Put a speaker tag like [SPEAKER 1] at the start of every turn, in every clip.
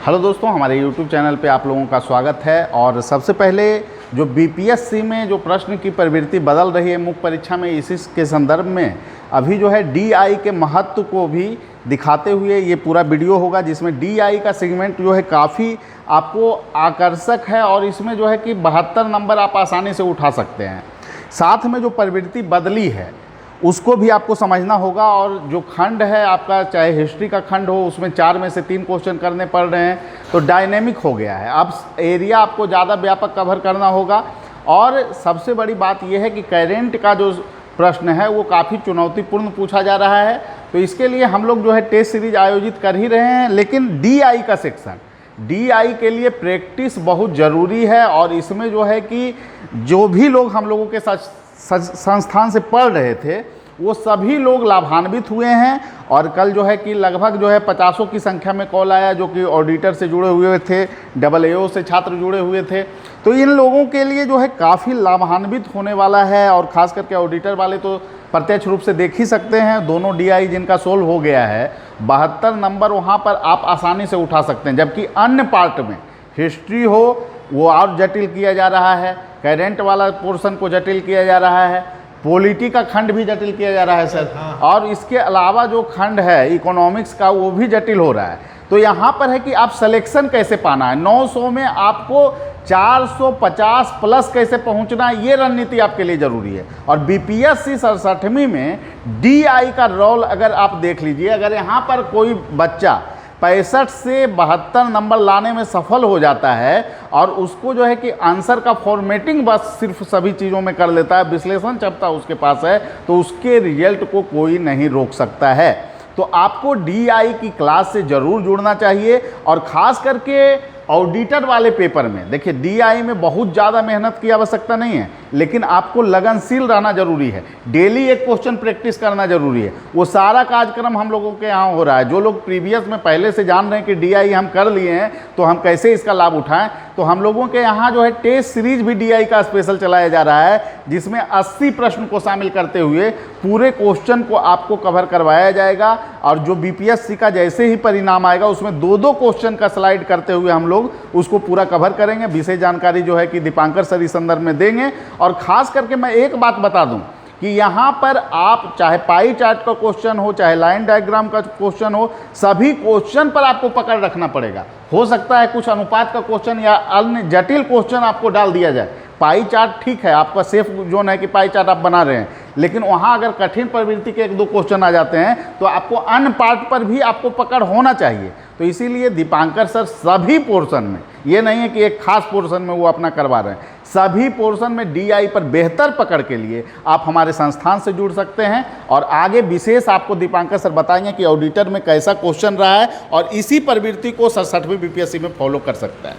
[SPEAKER 1] Hello दोस्तों, हमारे YouTube channel पे आप लोगों का स्वागत है। और सबसे पहले जो बीपीएससी में जो प्रश्न की प्रवृत्ति बदल रही है मुख्य परीक्षा में, इसी के संदर्भ में अभी जो है डीआई के महत्व को भी दिखाते हुए ये पूरा वीडियो होगा, जिसमें डीआई का सेगमेंट जो है काफ़ी आपको आकर्षक है और इसमें जो है कि 72 नंबर आप आसानी से उठा सकते हैं। साथ में जो प्रवृत्ति बदली है उसको भी आपको समझना होगा। और जो खंड है आपका, चाहे हिस्ट्री का खंड हो, उसमें 4 में से 3 क्वेश्चन करने पड़ रहे हैं, तो डायनेमिक हो गया है। अब एरिया आपको ज़्यादा व्यापक कवर करना होगा। और सबसे बड़ी बात यह है कि करेंट का जो प्रश्न है वो काफ़ी चुनौतीपूर्ण पूछा जा रहा है। तो इसके लिए हम लोग जो है टेस्ट सीरीज आयोजित कर ही रहे हैं, लेकिन डीआई का सेक्शन, डीआई के लिए प्रैक्टिस बहुत ज़रूरी है। और इसमें जो है कि जो भी लोग हम लोगों के साथ संस्थान से पढ़ रहे थे वो सभी लोग लाभान्वित हुए हैं। और कल जो है कि लगभग जो है 50 की संख्या में कॉल आया, जो कि ऑडिटर से जुड़े हुए थे, AAO से छात्र जुड़े हुए थे। तो इन लोगों के लिए जो है काफ़ी लाभान्वित होने वाला है। और ख़ास करके ऑडिटर वाले तो प्रत्यक्ष रूप से देख ही सकते हैं, दोनों डीआई जिनका सोल्व हो गया है, 72 नंबर वहाँ पर आप आसानी से उठा सकते हैं। जबकि अन्य पार्ट में हिस्ट्री हो वो और जटिल किया जा रहा है, करेंट वाला पोर्शन को जटिल किया जा रहा है, पॉलिटी का खंड भी जटिल किया जा रहा है सर। और इसके अलावा जो खंड है इकोनॉमिक्स का वो भी जटिल हो रहा है। तो यहाँ पर है कि आप सिलेक्शन कैसे पाना है, 900 में आपको 450 प्लस कैसे पहुँचना है, ये रणनीति आपके लिए ज़रूरी है। और बीपीएससी 67वीं में डीआई का रोल अगर आप देख लीजिए, अगर यहाँ पर कोई बच्चा 65 से 72 नंबर लाने में सफल हो जाता है और उसको जो है कि आंसर का फॉर्मेटिंग बस सिर्फ सभी चीज़ों में कर लेता है, विश्लेषण क्षमता उसके पास है, तो उसके रिजल्ट को कोई नहीं रोक सकता है। तो आपको डीआई की क्लास से ज़रूर जुड़ना चाहिए। और ख़ास करके ऑडिटर वाले पेपर में देखिए, डीआई में बहुत ज़्यादा मेहनत की आवश्यकता नहीं है, लेकिन आपको लगनशील रहना जरूरी है। डेली एक क्वेश्चन प्रैक्टिस करना जरूरी है। वो सारा कार्यक्रम हम लोगों के यहाँ हो रहा है। जो लोग प्रीवियस में पहले से जान रहे हैं कि डीआई हम कर लिए हैं तो हम कैसे इसका लाभ उठाएं, तो हम लोगों के यहाँ जो है टेस्ट सीरीज भी डीआई का स्पेशल चलाया जा रहा है, जिसमें 80 प्रश्न को शामिल करते हुए पूरे क्वेश्चन को आपको कवर करवाया जाएगा। और जो बीपीएससी का जैसे ही परिणाम आएगा उसमें 2-2 क्वेश्चन का स्लाइड करते हुए हम लोग उसको पूरा कवर करेंगे। विशेष जानकारी जो है कि दीपांकर सर इस संदर्भ में देंगे। और ख़ास करके मैं एक बात बता दूं कि यहाँ पर आप चाहे पाई चार्ट का क्वेश्चन हो, चाहे लाइन डायग्राम का क्वेश्चन हो, सभी क्वेश्चन पर आपको पकड़ रखना पड़ेगा। हो सकता है कुछ अनुपात का क्वेश्चन या अन्य जटिल क्वेश्चन आपको डाल दिया जाए। पाई चार्ट ठीक है, आपका सेफ जोन है कि पाई चार्ट आप बना रहे हैं, लेकिन वहाँ अगर कठिन प्रवृत्ति के 1-2 क्वेश्चन आ जाते हैं तो आपको अन्य पार्ट पर भी आपको पकड़ होना चाहिए। तो इसीलिए दीपांकर सर सभी पोर्शन में, ये नहीं है कि एक खास पोर्शन में वो अपना करवा रहे हैं, सभी पोर्शन में डीआई पर बेहतर पकड़ के लिए आप हमारे संस्थान से जुड़ सकते हैं। और आगे विशेष आपको दीपांकर सर बताएंगे कि ऑडिटर में कैसा क्वेश्चन रहा है और इसी प्रवृत्ति को 67वीं बीपीएससी में फॉलो कर सकता है।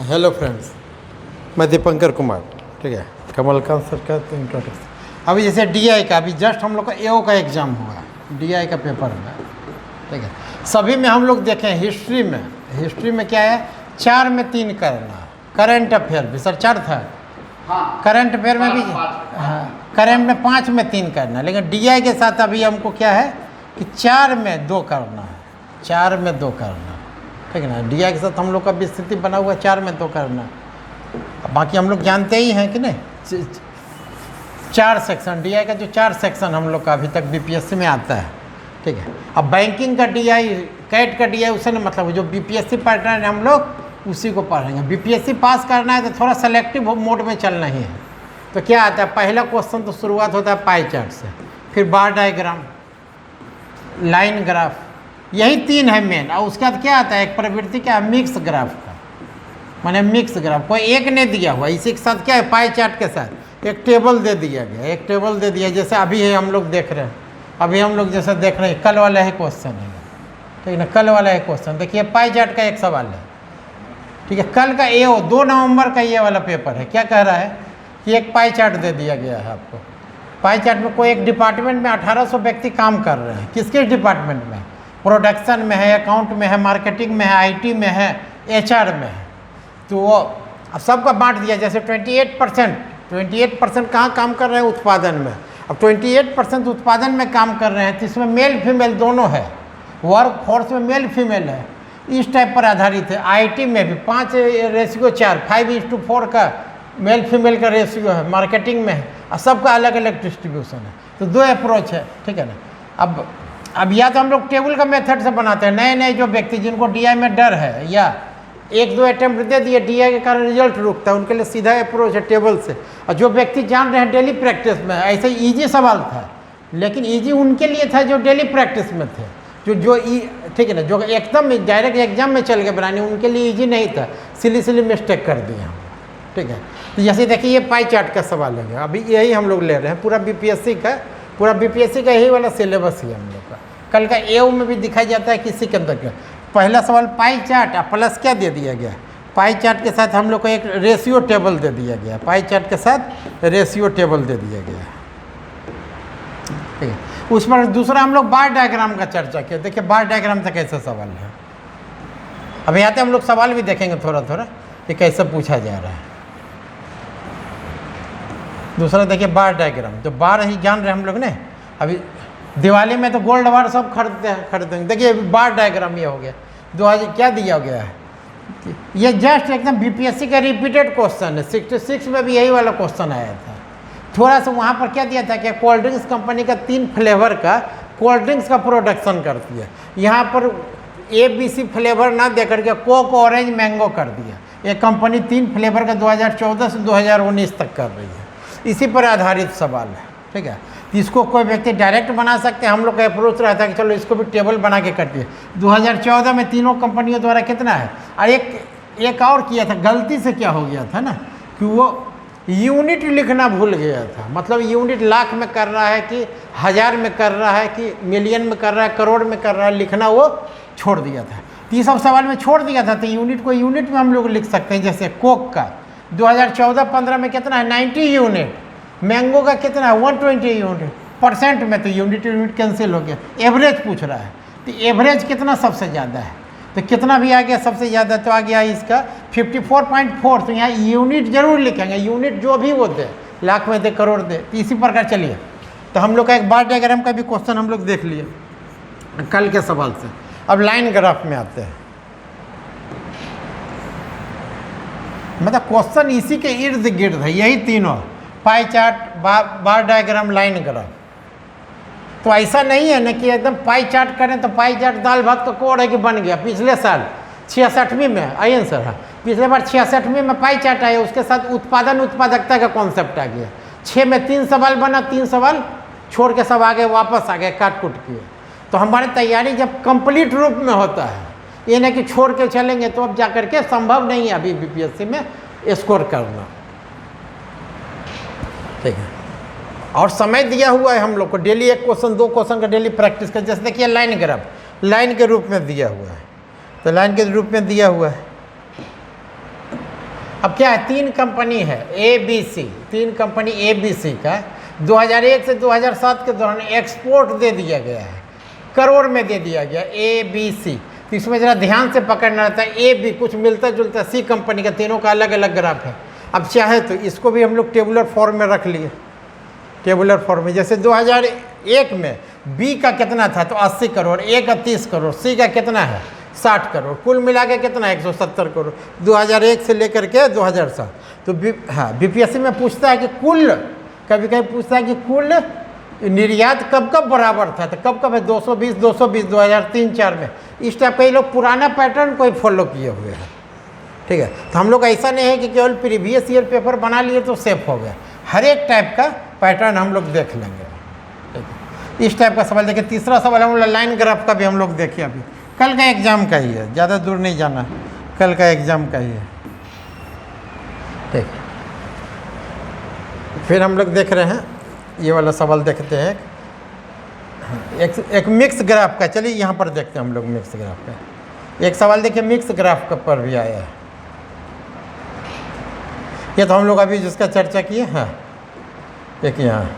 [SPEAKER 2] हेलो फ्रेंड्स, मैं दीपंकर कुमार, ठीक है, कमलकांत सर का तो इंट्रोडक्शन। अभी जैसे डीआई का अभी जस्ट हम लोग का एओ का एग्ज़ाम हुआ, डीआई का पेपर में, ठीक है। सभी में हम लोग देखें, हिस्ट्री में क्या है, 4 में 3 करना, करंट अफेयर भी सर 4 था, हाँ, करंट अफेयर में भी, हाँ, करंट में 5 में 3 करना। लेकिन डीआई के साथ अभी हमको क्या है कि 4 में 2 करना है, 4 में 2 करना, ठीक है ना। डीआई के साथ हम लोग का भी स्थिति बना हुआ है 4 में 2 करना। बाकी हम लोग जानते ही हैं कि नहीं, 4 सेक्शन डीआई का, जो 4 सेक्शन हम लोग का अभी तक बीपीएससी में आता है, ठीक है। अब बैंकिंग का डीआई, कैट का डीआई, उससे ना मतलब जो बीपीएससी पैटर्न है हम लोग उसी को पढ़ेंगे। बीपीएससी पास करना है तो थोड़ा सेलेक्टिव मोड में चलना ही है। तो क्या आता है, पहला क्वेश्चन तो शुरुआत होता है पाई चार्ट से, फिर बार डायग्राम, लाइन ग्राफ, यही 3 है मेन। और उसके बाद क्या आता है, एक प्रवृत्ति क्या है, मिक्स ग्राफ का, माने मिक्स ग्राफ, कोई एक नहीं दिया हुआ, इसी के साथ क्या है, पाई चार्ट के साथ एक टेबल दे दिया गया, एक टेबल दे दिया, जैसे अभी है हम लोग देख रहे हैं, अभी हम लोग जैसे देख रहे हैं, कल वाला है क्वेश्चन है, ठीक है ना, कल वाला है क्वेश्चन। देखिए पाई चार्ट का एक सवाल है, ठीक है, कल का एओ 2 नवंबर का ये वाला पेपर है। क्या कह रहा है कि एक पाई चार्ट दे दिया गया है आपको। पाई चार्ट में कोई एक डिपार्टमेंट में 1800 व्यक्ति काम कर रहे हैं, किस डिपार्टमेंट में, प्रोडक्शन में है, अकाउंट में है, मार्केटिंग में है, आईटी में है, एचआर में है। तो वो अब सबका बांट दिया, जैसे 28% कहाँ काम कर रहे हैं, उत्पादन में। अब 28% उत्पादन में काम कर रहे हैं तो इसमें मेल फीमेल दोनों है, वर्क फोर्स में मेल फीमेल है। इस टाइप पर आधारित है। आईटी में भी 5:4 5:4 का मेल फीमेल का रेशियो है, मार्केटिंग में है, और सबका अलग अलग डिस्ट्रीब्यूशन है। तो 2 अप्रोच है, ठीक है ना। अब या तो हम लोग टेबल का मेथड से बनाते हैं, नए नए जो व्यक्ति जिनको डीआई में डर है या 1-2 अटेम्प्ट दे दिए, डीआई के कारण रिजल्ट रुकता है, उनके लिए सीधा अप्रोच है टेबल से। और जो व्यक्ति जान रहे हैं डेली प्रैक्टिस में, ऐसे ईजी सवाल था, लेकिन ईजी उनके लिए था जो डेली प्रैक्टिस में थे, जो ठीक है ना, जो एकदम डायरेक्ट एग्जाम में चल के बनाने, उनके लिए ईजी नहीं था, सिली मिस्टेक कर दिए हम, ठीक है। तो जैसे देखिए ये पाई चार्ट का सवाल है, अभी यही हम लोग ले रहे हैं, पूरा बीपीएससी का यही वाला सिलेबस ही हम लोग का। कल का एओ में भी दिखाई जाता है किसी के अंदर का। पहला सवाल पाई चार्ट, प्लस क्या दे दिया गया, पाई चार्ट के साथ हम लोग को एक रेशियो टेबल दे दिया गया, पाई चार्ट के साथ रेशियो टेबल दे दिया गया, ठीक है। उस पर दूसरा हम लोग बार डायग्राम का चर्चा किया। देखिए बार डायग्राम से कैसे सवाल है, अब यहाँ पे हम लोग सवाल भी देखेंगे थोड़ा थोड़ा कि कैसे पूछा जा रहा है। दूसरा देखिए बार डायग्राम, तो बार ही जान रहे हम लोग ने, अभी दिवाली में तो गोल्ड बार सब खरीदेंगे। देखिए बार डायग्राम ये हो गया, 2000 क्या दिया गया है, ये जस्ट एकदम बीपीएससी का रिपीटेड क्वेश्चन है, 66 में भी यही वाला क्वेश्चन आया था। थोड़ा सा वहाँ पर क्या दिया था कि कोल्ड ड्रिंक्स कंपनी का 3 फ्लेवर का कोल्ड ड्रिंक्स का प्रोडक्शन करती है, यहाँ पर ABC फ्लेवर ना दे करके कोक ऑरेंज मैंगो कर दिया। ये कंपनी 3 फ्लेवर का 2014 से 2019 तक कर रही है, इसी पर आधारित सवाल है, ठीक है। इसको कोई व्यक्ति डायरेक्ट बना सकते हैं, हम लोग का अप्रोच रहता है कि चलो इसको भी टेबल बना के कर दिए। 2014 में तीनों कंपनियों द्वारा कितना है, और एक और किया था, गलती से क्या हो गया था ना कि वो यूनिट लिखना भूल गया था, मतलब यूनिट लाख में कर रहा है कि हज़ार में कर रहा है कि मिलियन में कर रहा है, करोड़ में कर रहा है, लिखना वो छोड़ दिया था। तो ये सब सवाल में छोड़ दिया था, तो यूनिट को यूनिट में हम लोग लिख सकते हैं। जैसे कोक का 2014-15 में कितना है, 90 यूनिट, मैंगो का कितना है, 120 यूनिट, परसेंट में तो यूनिट कैंसिल हो गया, एवरेज पूछ रहा है, तो एवरेज कितना सबसे ज़्यादा है, तो कितना भी आ गया सबसे ज़्यादा, तो आ गया इसका 54.4। तो यहाँ यूनिट जरूर लिखेंगे, यूनिट जो भी वो दे, लाख में दे, करोड़ दे, तो इसी प्रकार चलिए। तो हम लोग का एक बार डायग्राम का भी क्वेश्चन हम लोग देख लिए कल के सवाल से। अब लाइन ग्राफ में आते हैं, मतलब क्वेश्चन इसी के इर्द गिर्द है, यही तीनों, पाई चार्ट, बार डायग्राम, लाइन ग्राफ। तो ऐसा नहीं है ना कि एकदम पाई चार्ट करें तो पाई चार्ट दाल भात का कोड है कि बन गया। पिछले साल 66वीं में आइए ना सर, हाँ पिछले बार 66वीं में पाई चार्ट आया, उसके साथ उत्पादकता का कॉन्सेप्ट आ गया। 6 में 3 सवाल बना, 3 सवाल छोड़ के सब आगे वापस आ गए, काट कुट किए। तो हमारी तैयारी जब कंप्लीट रूप में होता है, ये नहीं कि छोड़ के चलेंगे तो अब जा करके संभव नहीं है अभी बीपीएससी में स्कोर करना, ठीक है। और समय दिया हुआ है हम लोग को, डेली 1 क्वेश्चन 2 क्वेश्चन का डेली प्रैक्टिस कर। जैसे देखिए लाइन ग्राफ, लाइन के रूप में दिया हुआ है, तो लाइन के रूप में दिया हुआ है। अब क्या है, 3 कंपनी है ABC, 3 कंपनी ABC का 2001 से 2007 के दौरान एक्सपोर्ट दे दिया गया है, करोड़ में दे दिया गया ABC। तो इसमें ज़रा ध्यान से पकड़ना रहता है, A B कुछ मिलता जुलता C कंपनी का, तीनों का अलग अलग ग्राफ है। अब चाहे तो इसको भी हम लोग टेबुलर फॉर्म में रख लिए, टेबुलर फॉर्म में। जैसे 2001 में B का कितना था, तो 80 करोड़, A का 30 करोड़, C का कितना है 60 करोड़, कुल मिला के कितना है 170 करोड़, 2001 से लेकर के 2007। तो बीपीएससी में पूछता है कि कुल, कभी कभी पूछता है कि कुल निर्यात कब कब बराबर था, तो कब कब है 220 2003-4 में। इस टाइप के लोग पुराना पैटर्न को ही फॉलो किए हुए हैं, ठीक है। तो हम लोग ऐसा नहीं है कि केवल प्रीवियस ईयर पेपर बना लिए तो सेफ हो गया, हर एक टाइप का पैटर्न हम लोग देख लेंगे, ठीक है। इस टाइप का सवाल देखिए। तीसरा सवाल हम लोग लाइन ग्राफ का भी हम लोग देखिए, अभी कल का एग्जाम का ही है, ज़्यादा दूर नहीं जाना, कल का एग्जाम का ही है, ठीक है। फिर हम लोग देख रहे हैं ये वाला सवाल देखते हैं, एक मिक्स ग्राफ का। चलिए यहाँ पर देखते हैं हम लोग मिक्स ग्राफ का। एक सवाल देखिए मिक्स ग्राफ का पर भी आया है, ये तो हम लोग अभी जिसका चर्चा किए हैं। देखिए यहाँ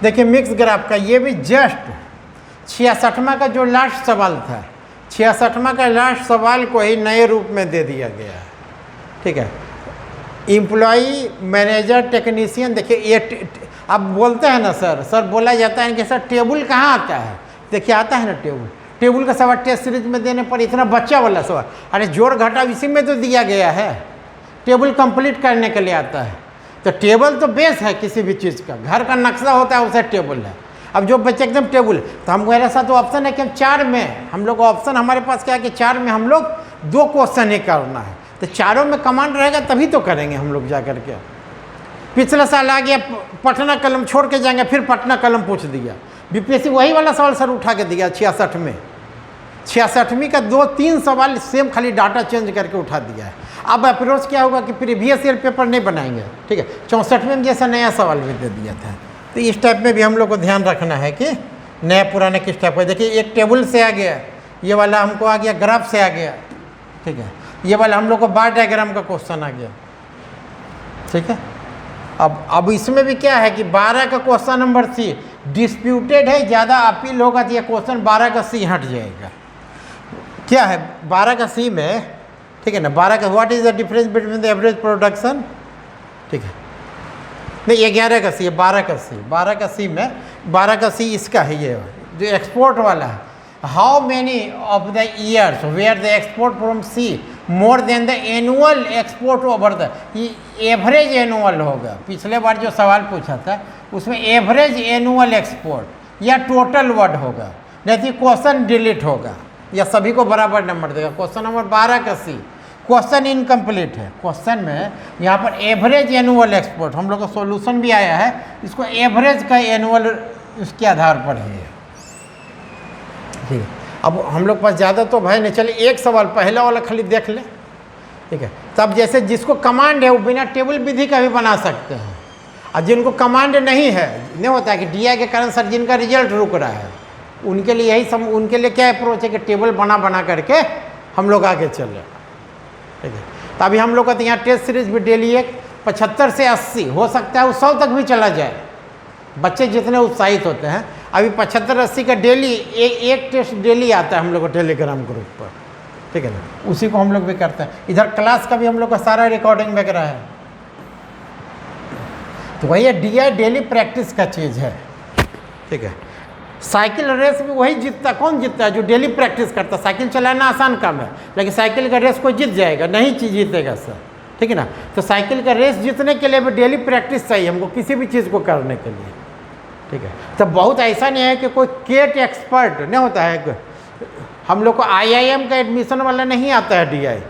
[SPEAKER 2] देखिए मिक्स ग्राफ का, ये भी जस्ट 66वां का जो लास्ट सवाल था, 66वां का लास्ट सवाल को ही नए रूप में दे दिया गया है, ठीक है। Employee, manager, technician. देखिए ये अब बोलते हैं ना सर बोला जाता है कि सर टेबल कहाँ आता है, देखिए आता है ना टेबल का सवाल टेस्ट सीरीज में देने पर इतना बच्चा वाला सवाल, अरे जोड़ घटाव इसी में तो दिया गया है, टेबल कंप्लीट करने के लिए आता है। तो टेबल तो बेस है किसी भी चीज़ का, घर का नक्शा होता है उसे टेबल है। अब जो बच्चे एकदम टेबल, तो हम मेरे साथ तो ऑप्शन है कि हम 4 में, हम लोग ऑप्शन हमारे पास क्या है कि 4 में हम लोग 2 क्वेश्चन ही करना है, तो चारों में कमांड रहेगा तभी तो करेंगे हम लोग जा कर के। पिछले साल आ गया पटना कलम छोड़ के जाएंगे, फिर पटना कलम पूछ दिया, बीपीएससी वही वाला सवाल सर उठा के दिया 66 में, 66वीं का 2-3 सवाल सेम, खाली डाटा चेंज करके उठा दिया है। अब अप्रोच क्या होगा कि प्रीवियस ईयर पेपर नहीं बनाएंगे, ठीक है, 64 में जैसा नया सवाल भी दे दिया था। तो इस टाइप में भी हम लोग को ध्यान रखना है कि नया पुराने किस टाइप का। देखिए एक टेबल से आ गया, ये वाला हमको आ गया ग्राफ से आ गया, ठीक है, ये वाला हम लोग को बार डायग्राम का क्वेश्चन आ गया, ठीक है। अब इसमें भी क्या है कि 12 का क्वेश्चन नंबर सी डिस्प्यूटेड है, ज़्यादा अपील होगा तो ये क्वेश्चन 12 का सी हट जाएगा। क्या है 12 का सी में, ठीक है ना, 12 का what is the difference between the average production, ठीक है, नहीं 11 का सी है, 12 का सी, 12 का सी में 12 का सी इसका है, ये जो एक्सपोर्ट वाला है। How many of the years were the export from C more than the annual export over the, ये एवरेज एनुअल होगा। पिछले बार जो सवाल पूछा था उसमें एवरेज एनुअल एक्सपोर्ट या टोटल वर्ड होगा, नहीं तो क्वेश्चन डिलीट होगा या सभी को बराबर नंबर देगा। क्वेश्चन नंबर 12 का सी क्वेश्चन इनकम्प्लीट है, क्वेश्चन में यहाँ पर एवरेज एनुअल एक्सपोर्ट हम लोग का सॉल्यूशन भी आया है, इसको एवरेज का एनुअल इसके आधार पर है, ठीक है। अब हम लोग पास ज़्यादा तो भाई नहीं, चले एक सवाल पहला वाला खाली देख ले, ठीक है। तब जैसे जिसको कमांड है वो बिना टेबल विधि का भी बना सकते हैं, और जिनको कमांड नहीं है, नहीं होता है कि डीआई के कारण सर जिनका रिजल्ट रुक रहा है, उनके लिए यही उनके लिए क्या अप्रोच है कि टेबल बना करके हम लोग आगे चले, ठीक है। तो अभी हम लोग का तो यहाँ टेस्ट सीरीज भी डेली एक 75 से 80 हो सकता है वो 100 तक भी चला जाए, बच्चे जितने उत्साहित होते हैं। अभी 75-80 का डेली एक टेस्ट डेली आता है हम लोग को टेलीग्राम ग्रुप पर, ठीक है ना, उसी को हम लोग भी करते हैं। इधर क्लास का भी हम लोग का सारा रिकॉर्डिंग वगैरह है। तो वही डीआई डेली प्रैक्टिस का चीज़ है, ठीक है। साइकिल रेस में वही जीतता, कौन जीतता है? जो डेली प्रैक्टिस करता है। साइकिल चलाना आसान काम है, लेकिन साइकिल का रेस कोई जीत जाएगा नहीं, जीतेगा सर, ठीक है ना। तो साइकिल का रेस जीतने के लिए भी डेली प्रैक्टिस चाहिए हमको, किसी भी चीज़ को करने के लिए, ठीक है। तो बहुत ऐसा नहीं है कि कोई केट एक्सपर्ट नहीं होता है, हम लोग को IIM का एडमिशन वाला नहीं आता है डीआई,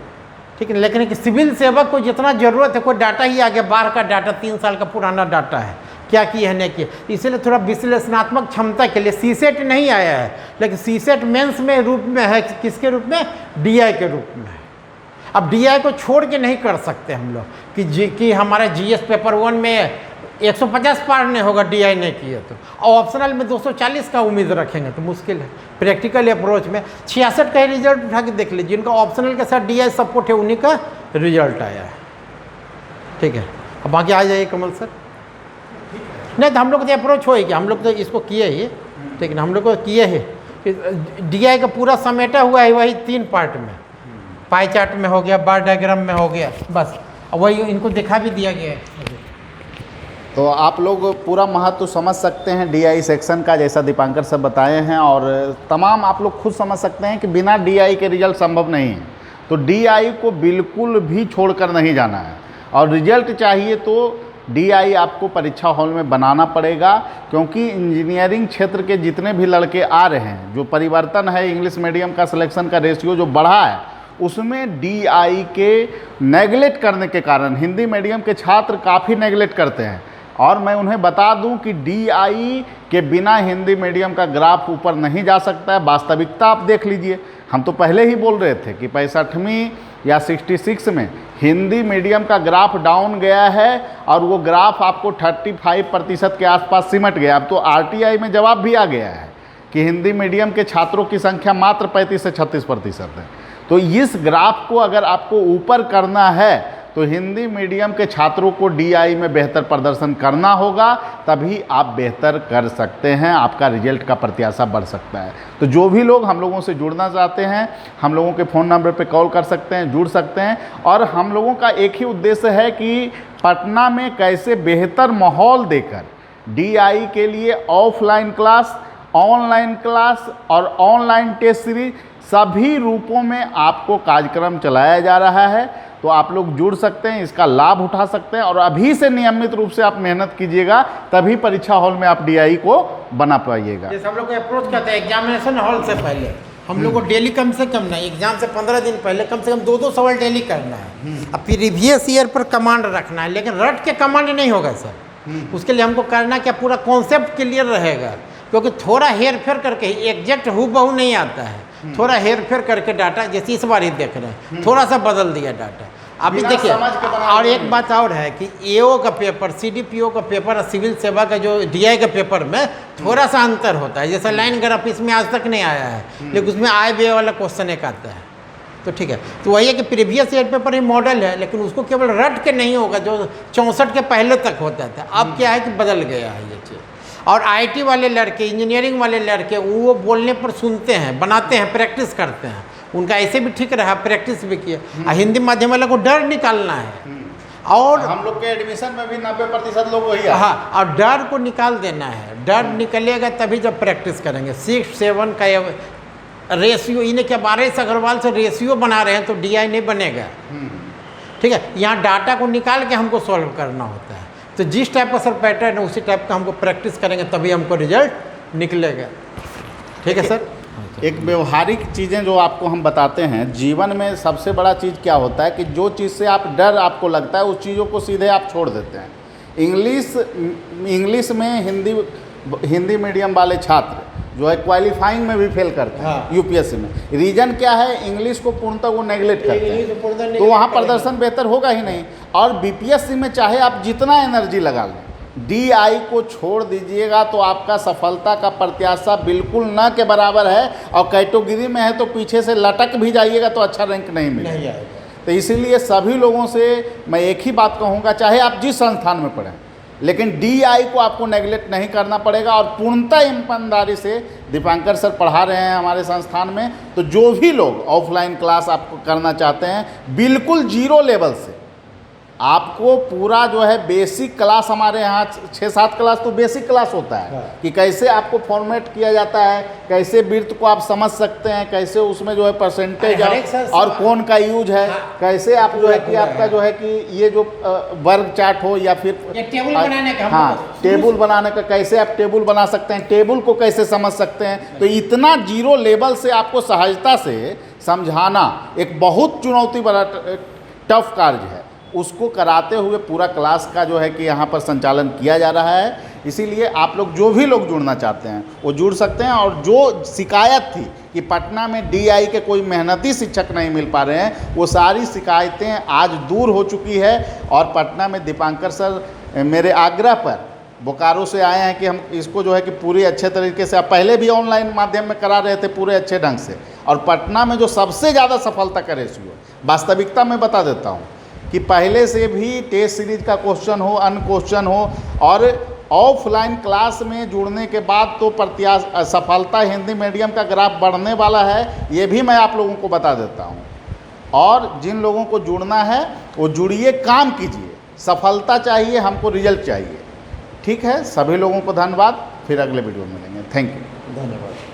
[SPEAKER 2] ठीक है, लेकिन कि सिविल सेवक को जितना ज़रूरत है, कोई डाटा ही आ गया, बाहर का डाटा 3 साल का पुराना डाटा है, क्या किया है नहीं किया, इसलिए थोड़ा विश्लेषणात्मक क्षमता के लिए सीसेट नहीं आया है, लेकिन सीसेट मेंस में रूप में है, किसके रूप में? डीआई के रूप में है। अब डीआई को छोड़ के नहीं कर सकते हम लोग कि हमारा जीएस पेपर 1 में 150 पार नहीं होगा डीआई नहीं किया तो, और ऑप्शनल में 240 का उम्मीद रखेंगे तो मुश्किल है। प्रैक्टिकल अप्रोच में 66 का ही रिजल्ट उठा के देख लीजिए, जिनका ऑप्शनल के साथ डीआई सपोर्ट है उन्हीं का रिजल्ट आया है, ठीक है। अब बाकी आ जाइए कमल सर। नहीं तो हम लोग तो अप्रोच हो ही कि हम लोग तो इसको किए ही, ठीक है ना, हम लोग को किए ही डीआई का पूरा समेटा हुआ है वही 3 पार्ट में, पाई चार्ट में हो गया, बार डायग्राम में हो गया, बस वही इनको दिखा भी दिया गया है।
[SPEAKER 1] तो आप लोग पूरा महत्व समझ सकते हैं डीआई सेक्शन का, जैसा दीपांकर सर बताए हैं, और तमाम आप लोग खुद समझ सकते हैं कि बिना डीआई के रिजल्ट संभव नहीं है। तो डीआई को बिल्कुल भी छोड़कर नहीं जाना है, और रिजल्ट चाहिए तो डीआई आपको परीक्षा हॉल में बनाना पड़ेगा, क्योंकि इंजीनियरिंग क्षेत्र के जितने भी लड़के आ रहे हैं, जो परिवर्तन है इंग्लिश मीडियम का सिलेक्शन का रेशियो जो बढ़ा है, उसमें डीआई के नेगलेक्ट करने के कारण हिंदी मीडियम के छात्र काफ़ी नेगलेक्ट करते हैं। और मैं उन्हें बता दूं कि डीआई के बिना हिंदी मीडियम का ग्राफ ऊपर नहीं जा सकता है। वास्तविकता आप देख लीजिए, हम तो पहले ही बोल रहे थे कि 65वीं या 66 में हिंदी मीडियम का ग्राफ डाउन गया है, और वो ग्राफ आपको 35% के आसपास सिमट गया। अब तो आरटीआई में जवाब भी आ गया है कि हिंदी मीडियम के छात्रों की संख्या मात्र 35 से 36% है। तो इस ग्राफ को अगर आपको ऊपर करना है तो हिंदी मीडियम के छात्रों को डीआई में बेहतर प्रदर्शन करना होगा, तभी आप बेहतर कर सकते हैं, आपका रिजल्ट का प्रत्याशा बढ़ सकता है। तो जो भी लोग हम लोगों से जुड़ना चाहते हैं, हम लोगों के फ़ोन नंबर पे कॉल कर सकते हैं, जुड़ सकते हैं। और हम लोगों का एक ही उद्देश्य है कि पटना में कैसे बेहतर माहौल देकर डीआई के लिए ऑफलाइन क्लास ऑनलाइन क्लास और ऑनलाइन टेस्ट सीरीज सभी रूपों में आपको कार्यक्रम चलाया जा रहा है। तो आप लोग जुड़ सकते हैं, इसका लाभ उठा सकते हैं और अभी से नियमित रूप से आप मेहनत कीजिएगा, तभी परीक्षा हॉल में आप DI को बना पाइएगा।
[SPEAKER 2] जैसे हम लोग अप्रोच करते हैं एग्जामिनेशन हॉल से पहले, हम लोग को डेली कम से कम नहीं, एग्जाम से 15 दिन पहले कम से कम 2-2 सवाल डेली करना है। अब प्रीवियस ईयर पर कमांड रखना है, लेकिन रट के कमांड नहीं होगा सर। उसके लिए हमको करना क्या, पूरा कॉन्सेप्ट क्लियर रहेगा, क्योंकि थोड़ा हेर फेर करके एग्जैक्ट हूबहू नहीं आता है, थोड़ा हेर फेर करके डाटा, जैसे इस बार ही देख रहे हैं थोड़ा सा बदल दिया डाटा। अभी देखिए, और एक बात और है कि AO का पेपर, CDPO का पेपर और सिविल सेवा का जो DI का पेपर में थोड़ा सा अंतर होता है। जैसे लाइन ग्राफ इसमें आज तक नहीं आया है, लेकिन उसमें आय व्यय वाला क्वेश्चन एक आता है। तो ठीक है, तो वही है कि प्रीवियस ईयर पेपर ही मॉडल है, लेकिन उसको केवल रट के नहीं होगा जो 64 के पहले तक होता था। अब क्या है कि बदल गया है ये चीज़। और IT वाले लड़के, इंजीनियरिंग वाले लड़के, वो बोलने पर सुनते हैं, बनाते हैं, प्रैक्टिस करते हैं, उनका ऐसे भी ठीक रहा, प्रैक्टिस भी किया। हिंदी माध्यम वाला को डर निकालना है, और
[SPEAKER 1] हम लोग के एडमिशन में भी 90% लोग वही है।
[SPEAKER 2] हाँ, और डर को निकाल देना है। डर निकलेगा तभी जब प्रैक्टिस करेंगे। 6-7 का रेशियो, इन्हें क्या 12 अग्रवाल से रेशियो बना रहे हैं तो DI नहीं बनेगा। ठीक है, यहाँ डाटा को निकाल के हमको सॉल्व करना होता है। तो जिस टाइप का सर पैटर्न है उसी टाइप का हमको प्रैक्टिस करेंगे तभी हमको रिजल्ट निकलेगा। ठीक है सर।
[SPEAKER 1] एक व्यवहारिक चीज़ें जो आपको हम बताते हैं, जीवन में सबसे बड़ा चीज़ क्या होता है कि जो चीज़ से आप डर आपको लगता है उस चीज़ों को सीधे आप छोड़ देते हैं। इंग्लिश में हिंदी मीडियम वाले छात्र जो है क्वालिफाइंग में भी फेल करते हैं।
[SPEAKER 2] हाँ।
[SPEAKER 1] UPSC में रीजन क्या है, इंग्लिश को पूर्णतः वो नेगलेक्ट करते हैं, तो वहाँ प्रदर्शन बेहतर होगा ही नहीं। और BPSC में चाहे आप जितना एनर्जी लगा लें, DI को छोड़ दीजिएगा तो आपका सफलता का प्रत्याशा बिल्कुल न के बराबर है, और कैटेगरी में है तो पीछे से लटक भी जाइएगा तो अच्छा रैंक नहीं मिलेगा। तो इसीलिए सभी लोगों से मैं एक ही बात कहूँगा, चाहे आप जिस संस्थान में पढ़ें, लेकिन DI को आपको नेगलेक्ट नहीं करना पड़ेगा। और पूर्णतः ईमानदारी से दीपांकर सर पढ़ा रहे हैं हमारे संस्थान में, तो जो भी लोग ऑफलाइन क्लास आपको करना चाहते हैं, बिल्कुल 0 लेवल से आपको पूरा जो है बेसिक क्लास, हमारे यहाँ 6-7 क्लास तो बेसिक क्लास होता है कि कैसे आपको फॉर्मेट किया जाता है, कैसे वृत्त को आप समझ सकते हैं, कैसे उसमें जो है परसेंटेज और कौन का यूज है, कैसे आप जो है कि आपका जो है कि ये जो वर्ग चार्ट हो या फिर
[SPEAKER 2] टेबल बनाने का,
[SPEAKER 1] हाँ टेबल बनाने का, कैसे आप टेबल बना सकते हैं, टेबल को कैसे समझ सकते हैं। तो इतना 0 लेवल से आपको सहजता से समझाना एक बहुत चुनौती भरा टफ कार्य है, उसको कराते हुए पूरा क्लास का जो है कि यहाँ पर संचालन किया जा रहा है। इसीलिए आप लोग जो भी लोग जुड़ना चाहते हैं वो जुड़ सकते हैं। और जो शिकायत थी कि पटना में DI के कोई मेहनती शिक्षक नहीं मिल पा रहे हैं, वो सारी शिकायतें आज दूर हो चुकी है। और पटना में दीपांकर सर मेरे आग्रह पर बोकारो से आए हैं कि हम इसको जो है कि पूरी अच्छे तरीके से, आप पहले भी ऑनलाइन माध्यम में करा रहे थे पूरे अच्छे ढंग से, और पटना में जो सबसे ज़्यादा सफलता का रेशियो, वास्तविकता में बता देता हूँ कि पहले से भी टेस्ट सीरीज का क्वेश्चन हो, अन्य क्वेश्चन हो, और ऑफलाइन क्लास में जुड़ने के बाद तो सफलता हिंदी मीडियम का ग्राफ बढ़ने वाला है, ये भी मैं आप लोगों को बता देता हूँ। और जिन लोगों को जुड़ना है वो जुड़िए, काम कीजिए, सफलता चाहिए हमको, रिजल्ट चाहिए। ठीक है, सभी लोगों को धन्यवाद, फिर अगले वीडियो में मिलेंगे। थैंक यू,
[SPEAKER 2] धन्यवाद।